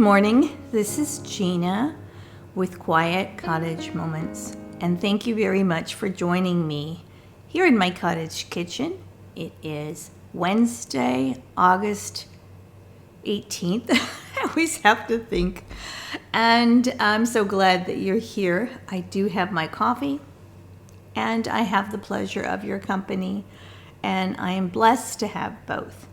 morning. This is Gina with Quiet Cottage Moments, and thank you very much for joining me here in my cottage kitchen. It is Wednesday, August 18th. I always have to think. And I'm so glad that you're here. I do have my coffee, and I have the pleasure of your company, and I am blessed to have both.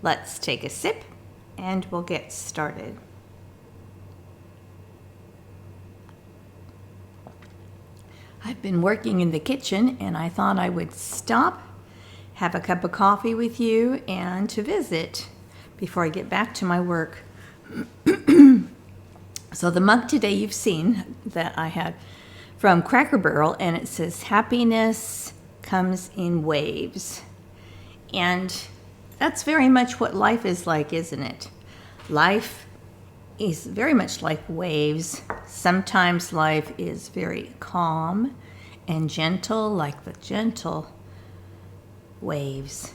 Let's take a sip and we'll get started. I've been working in the kitchen and I thought I would stop, have a cup of coffee with you, and to visit before I get back to my work. So the mug today you've seen that I had from Cracker Barrel, and it says happiness comes in waves. And that's very much what life is like, isn't it? Life is very much like waves. Sometimes life is very calm and gentle, like the gentle waves.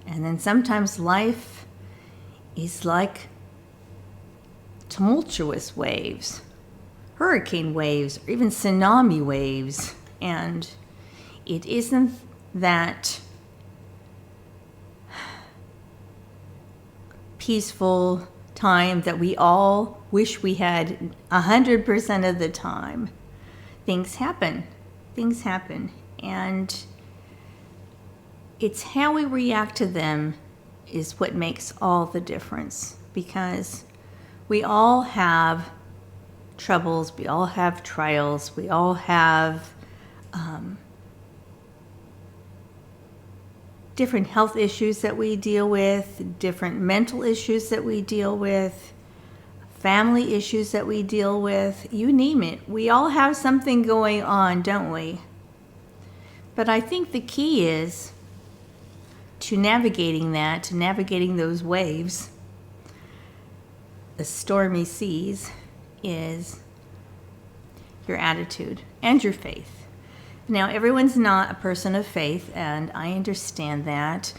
And then sometimes life is like tumultuous waves, hurricane waves, or even tsunami waves. And it isn't that peaceful time that we all wish we had 100% of the time. Things happen, and it's how we react to them is what makes all the difference, because we all have troubles, we all have trials, we all have different health issues that we deal with, different mental issues that we deal with, family issues that we deal with, you name it. We all have something going on, don't we? But I think the key is to navigating that, to navigating those waves, the stormy seas, is your attitude and your faith. Now, everyone's not a person of faith, and I understand that.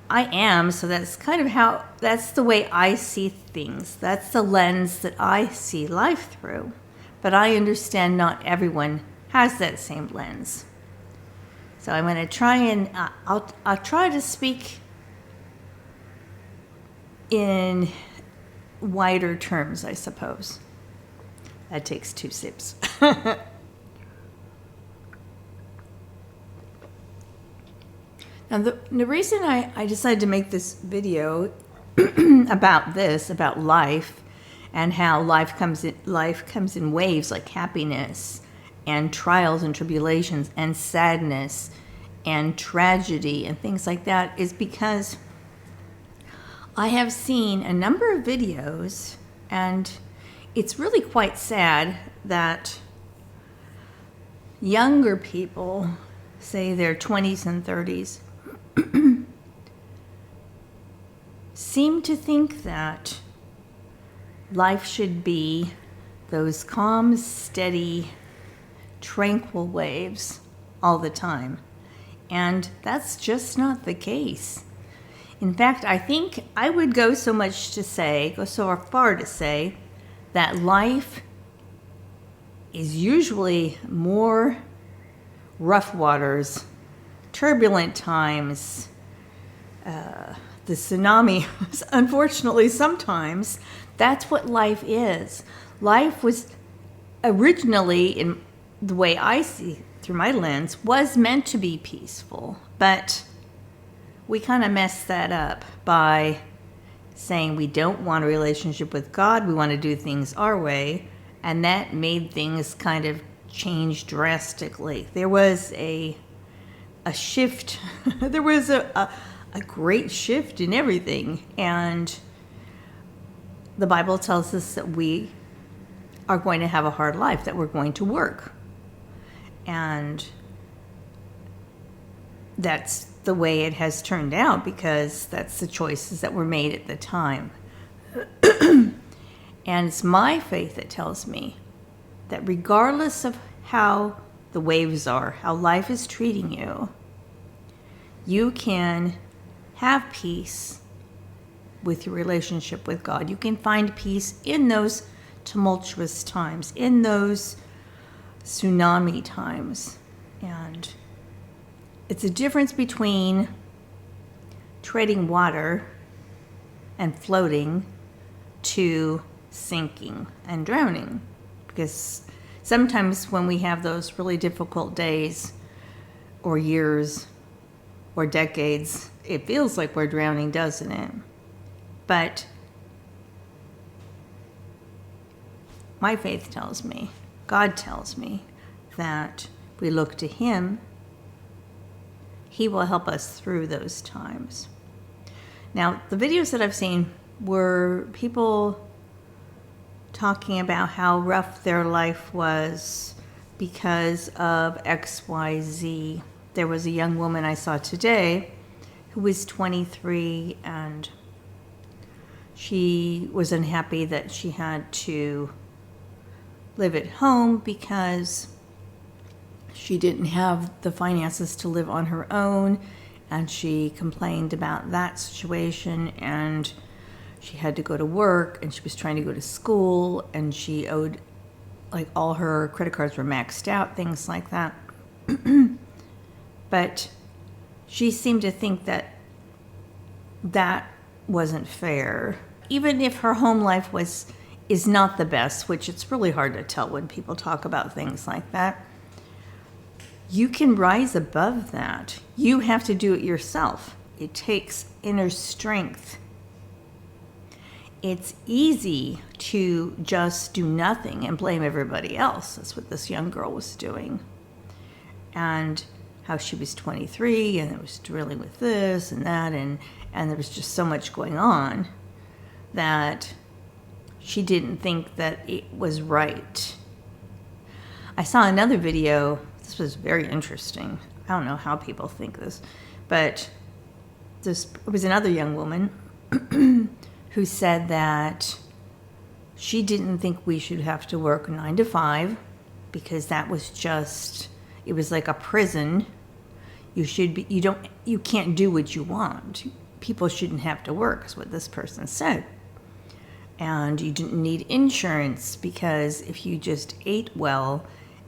I am, so that's kind of that's the way I see things. That's the lens that I see life through. But I understand not everyone has that same lens. So I'm going to try and, I'll try to speak in wider terms, I suppose. That takes 2 sips. Now, the reason I decided to make this video about life and how life comes in waves, like happiness and trials and tribulations and sadness and tragedy and things like that, is because I have seen a number of videos, and it's really quite sad that younger people, say their 20s and 30s, seem to think that life should be those calm, steady, tranquil waves all the time. And that's just not the case. In fact, I think I would go so far to say that life is usually more rough waters, turbulent times, the tsunami. Unfortunately, sometimes that's what life is. Life was originally, in the way I see through my lens, was meant to be peaceful, but we kind of messed that up by saying we don't want a relationship with God, we want to do things our way, and that made things kind of change drastically. There was a shift. There was a great shift in everything, and the Bible tells us that we are going to have a hard life, that we're going to work, and that's the way it has turned out, because that's the choices that were made at the time. And it's my faith that tells me that regardless of how the waves are, how life is treating you, you can have peace with your relationship with God. You can find peace in those tumultuous times, in those tsunami times. And it's a difference between treading water and floating to sinking and drowning. Because sometimes when we have those really difficult days or years or decades, it feels like we're drowning, doesn't it? But my faith tells me, God tells me, that if we look to Him, He will help us through those times. Now, the videos that I've seen were people talking about how rough their life was because of XYZ. There was a young woman I saw today who was 23, and she was unhappy that she had to live at home because she didn't have the finances to live on her own, and she complained about that situation, and she had to go to work, and she was trying to go to school, and she owed, like, all her credit cards were maxed out, things like that. But she seemed to think that that wasn't fair. Even if her home life is not the best, which it's really hard to tell when people talk about things like that, you can rise above that. You have to do it yourself. It takes inner strength. It's easy to just do nothing and blame everybody else. That's what this young girl was doing. And how she was 23 and it was dealing with this and that, and there was just so much going on that she didn't think that it was right. I saw another video. This was very interesting. I don't know how people think this, but it was another young woman who said that she didn't think we should have to work 9 to 5 because that was just, it was like a prison. You can't do what you want. People shouldn't have to work, is what this person said. And you didn't need insurance because if you just ate well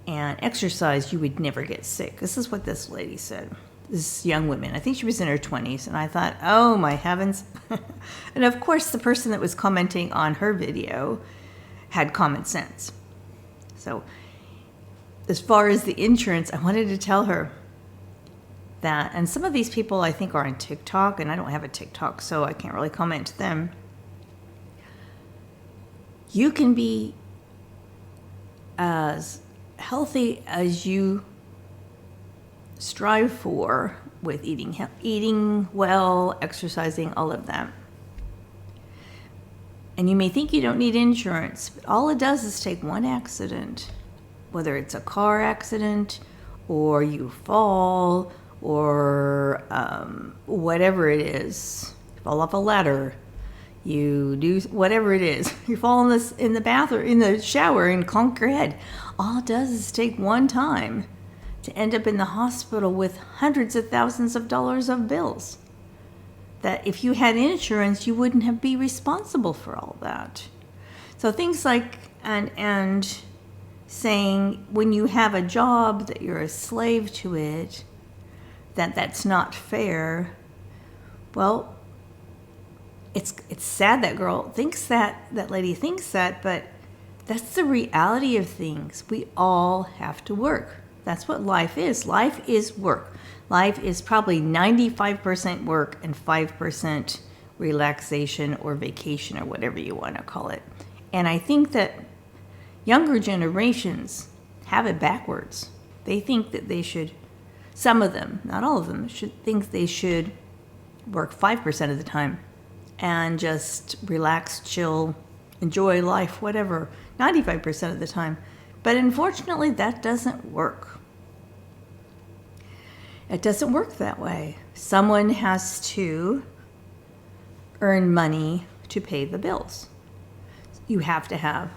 and exercised, you would never get sick. This is what this lady said. This young woman, I think she was in her 20s, and I thought, oh my heavens. And of course, the person that was commenting on her video had common sense. So as far as the insurance, I wanted to tell her that, and some of these people I think are on TikTok, and I don't have a TikTok, so I can't really comment to them. You can be as healthy as you strive for with eating well, exercising, all of that. And you may think you don't need insurance, but all it does is take one accident, whether it's a car accident or you fall or whatever it is, you fall off a ladder, you do whatever it is, you fall in the bath or in the shower and conk your head. All it does is take one time to end up in the hospital with hundreds of thousands of dollars of bills. That if you had insurance, you wouldn't be responsible for all that. So things like, and saying when you have a job that you're a slave to it, that's not fair. Well, it's sad that girl thinks that lady thinks that, but that's the reality of things. We all have to work. That's what life is. Life is work. Life is probably 95% work and 5% relaxation or vacation or whatever you want to call it. And I think that younger generations have it backwards. They think that they should, some of them, not all of them, should think they should work 5% of the time and just relax, chill, enjoy life, whatever, 95% of the time. But unfortunately, that doesn't work. It doesn't work that way. Someone has to earn money to pay the bills. You have to have,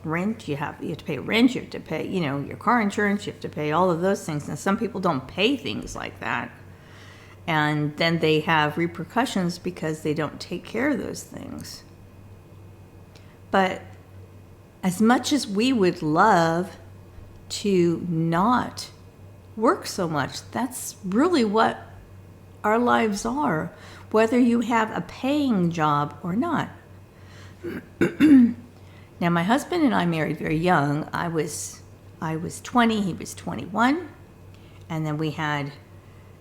rent, you have to pay rent, you have to pay, your car insurance, you have to pay all of those things. And some people don't pay things like that. And then they have repercussions because they don't take care of those things. But as much as we would love to not work so much, that's really what our lives are, whether you have a paying job or not. Now, my husband and I married very young. I was 20, he was 21, and then we had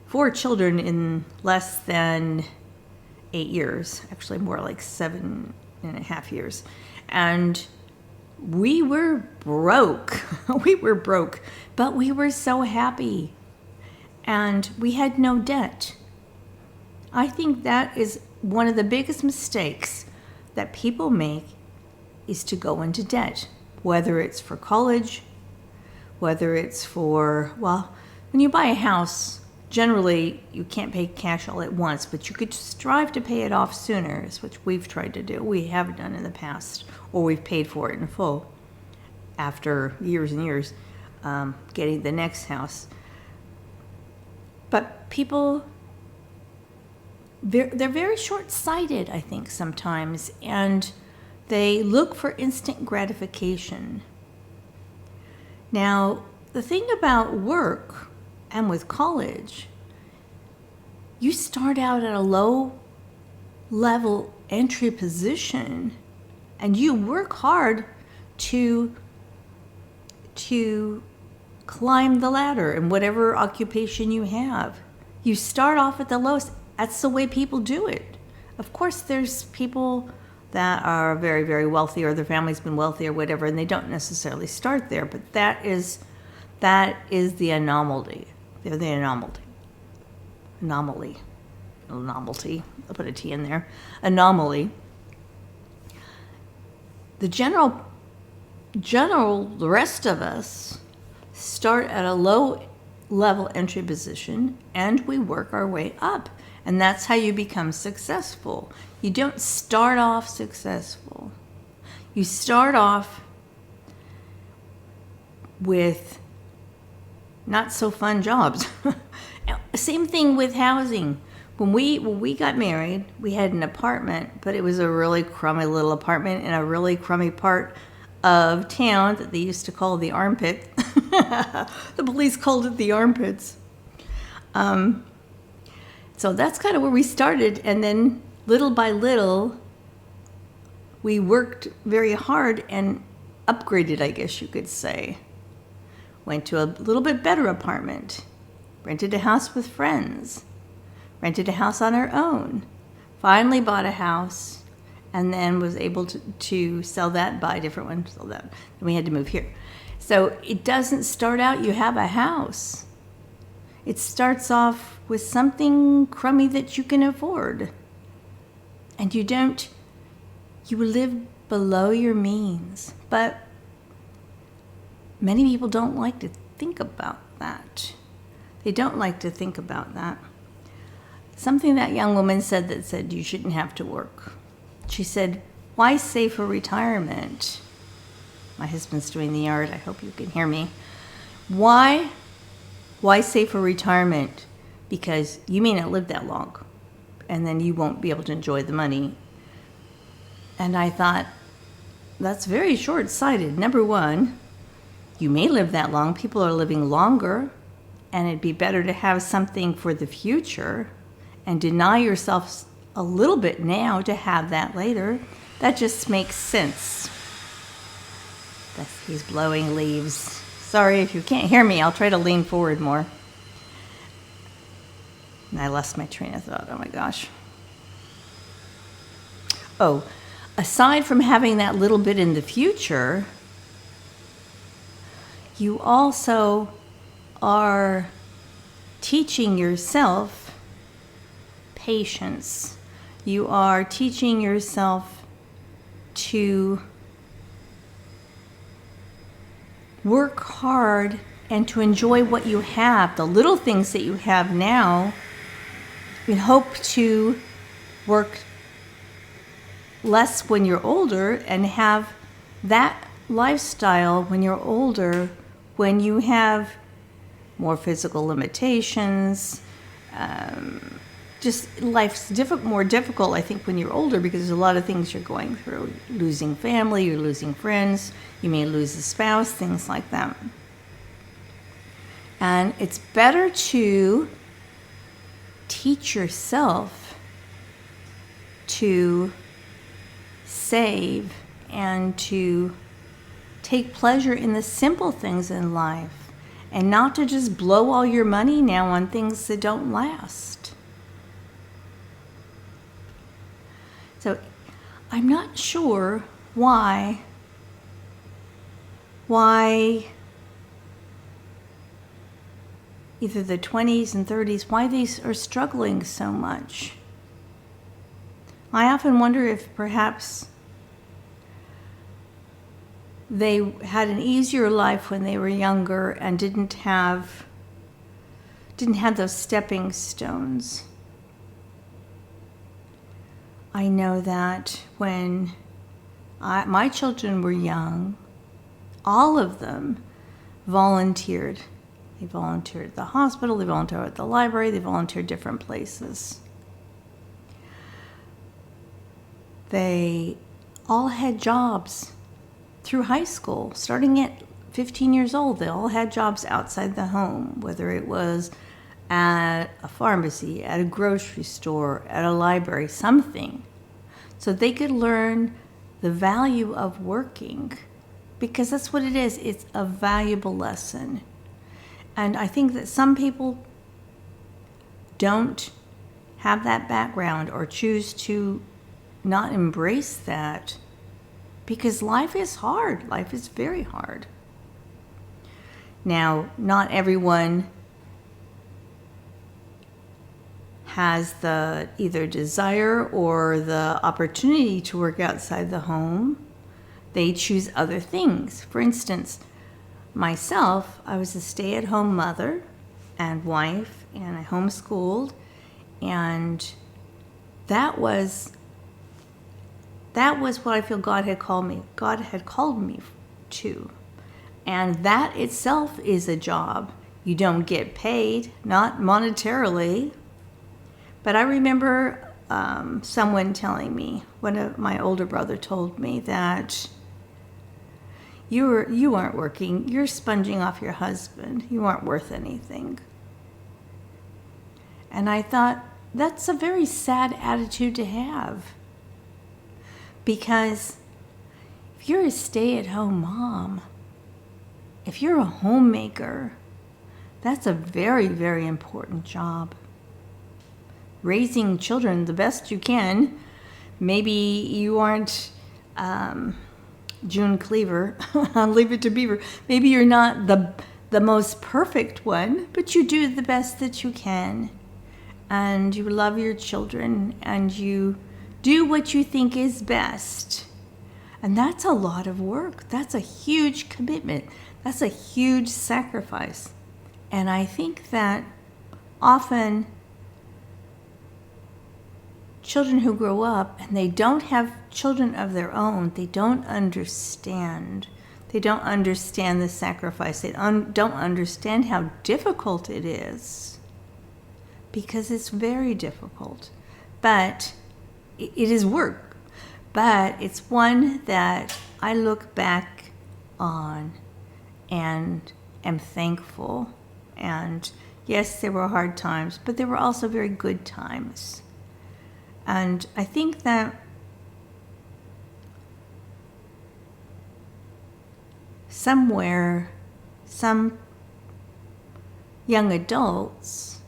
4 children in less than 8 years, actually more like 7.5 years. And we were broke. We were broke, but we were so happy. And we had no debt. I think that is one of the biggest mistakes that people make, is to go into debt, whether it's for college, whether it's for, well, when you buy a house, generally you can't pay cash all at once, but you could strive to pay it off sooner, which we've tried to do. We have done in the past, or we've paid for it in full after years and years getting the next house. But people, they're very short-sighted, I think, sometimes, and they look for instant gratification. Now, the thing about work and with college, you start out at a low-level entry position, and you work hard to climb the ladder in whatever occupation you have. You start off at the lowest. That's the way people do it. Of course, there's people that are very, very wealthy, or their family's been wealthy or whatever, and they don't necessarily start there, but that is the anomaly. They're the anomaly. I'll put a T in there. Anomaly. The the rest of us start at a low level entry position, and we work our way up. And that's how you become successful. You don't start off successful. You start off with not so fun jobs. Same thing with housing. When we got married, we had an apartment, but it was a really crummy little apartment in a really crummy part of town that they used to call the armpit. The police called it the armpits. So that's kind of where we started, and then little by little, we worked very hard and upgraded, I guess you could say. Went to a little bit better apartment, rented a house with friends, rented a house on our own, finally bought a house, and then was able to sell that, buy a different one, sell that. Then we had to move here. So it doesn't start out, you have a house. It starts off with something crummy that you can afford. And you live below your means. But many people don't like to think about that. They don't like to think about that. Something that young woman said you shouldn't have to work. She said, why save for retirement? My husband's doing the yard. I hope you can hear me. Why save for retirement? Because you may not live that long, and then you won't be able to enjoy the money. And I thought, that's very short-sighted. Number one, you may live that long. People are living longer, and it'd be better to have something for the future and deny yourself a little bit now to have that later. That just makes sense. He's blowing leaves. Sorry if you can't hear me. I'll try to lean forward more. And I lost my train of thought. Oh my gosh. Oh, aside from having that little bit in the future, you also are teaching yourself patience. You are teaching yourself to work hard and to enjoy what you have, the little things that you have now. You hope to work less when you're older and have that lifestyle when you're older, when you have more physical limitations, just life's more difficult, I think, when you're older, because there's a lot of things you're going through. Losing family, you're losing friends, you may lose a spouse, things like that. And it's better to teach yourself to save and to take pleasure in the simple things in life, and not to just blow all your money now on things that don't last. So I'm not sure why either the 20s and 30s, why these are struggling so much. I often wonder if perhaps they had an easier life when they were younger and didn't have those stepping stones. I know that when my children were young, all of them volunteered. They volunteered at the hospital, they volunteered at the library, they volunteered different places. They all had jobs through high school. Starting at 15 years old, they all had jobs outside the home, whether it was at a pharmacy, at a grocery store, at a library, something. So they could learn the value of working, because that's what it is. It's a valuable lesson. And I think that some people don't have that background or choose to not embrace that, because life is hard. Life is very hard. Now, not everyone has the either desire or the opportunity to work outside the home. They choose other things. For instance, myself, I was a stay-at-home mother and wife, and I homeschooled, and that was what I feel God had called me to. And that itself is a job. You don't get paid, not monetarily. But I remember someone telling me, my older brother told me that you aren't working, you're sponging off your husband, you aren't worth anything. And I thought, that's a very sad attitude to have. Because if you're a stay-at-home mom, if you're a homemaker, that's a very, very important job. Raising children the best you can. Maybe you aren't June Cleaver on Leave It to Beaver. Maybe you're not the most perfect one, but you do the best that you can. And you love your children, and you do what you think is best. And that's a lot of work. That's a huge commitment. That's a huge sacrifice. And I think that often children who grow up and they don't have children of their own, they don't understand. They don't understand the sacrifice. They don't understand how difficult it is, because it's very difficult. But it is work. But it's one that I look back on and am thankful. And yes, there were hard times, but there were also very good times. And I think that somewhere, some young adults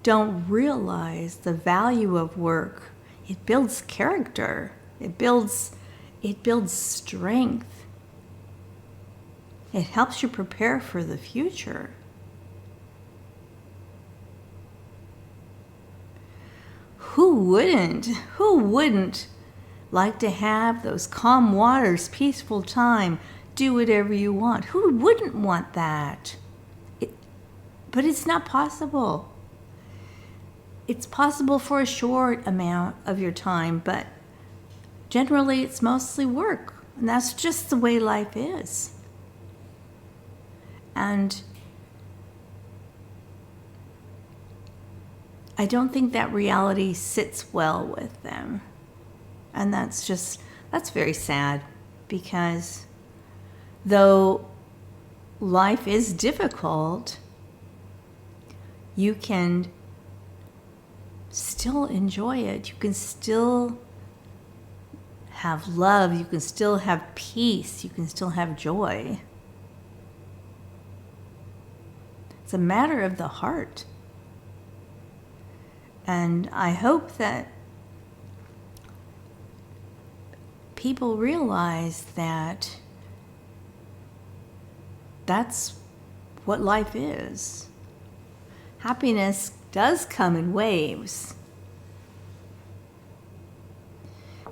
don't realize the value of work. It builds character. It builds strength. It helps you prepare for the future. Who wouldn't like to have those calm waters, peaceful time, do whatever you want? Who wouldn't want that? But it's not possible. It's possible for a short amount of your time, but generally it's mostly work. And that's just the way life is. And I don't think that reality sits well with them. And that's very sad, because though life is difficult, you can still enjoy it. You can still have love. You can still have peace. You can still have joy. It's a matter of the heart. And I hope that people realize that that's what life is. Happiness does come in waves.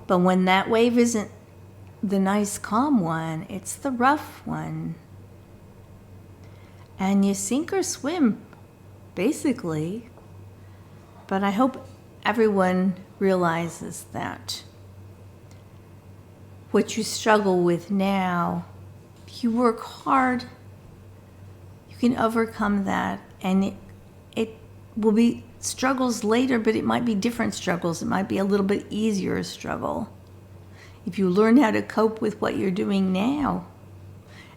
But when that wave isn't the nice, calm one, it's the rough one. And you sink or swim, basically. But I hope everyone realizes that what you struggle with now, if you work hard, you can overcome that. And it will be struggles later, but it might be different struggles. It might be a little bit easier struggle. If you learn how to cope with what you're doing now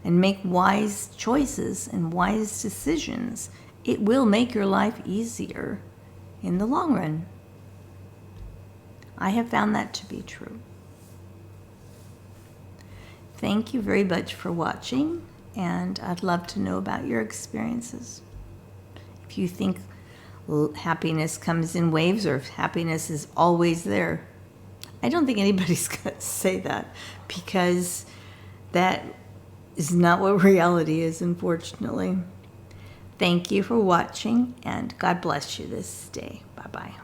and make wise choices and wise decisions, it will make your life easier in the long run. I have found that to be true. Thank you very much for watching, and I'd love to know about your experiences. If you think happiness comes in waves, or if happiness is always there. I don't think anybody's going to say that, because that is not what reality is, unfortunately. Thank you for watching, and God bless you this day. Bye-bye.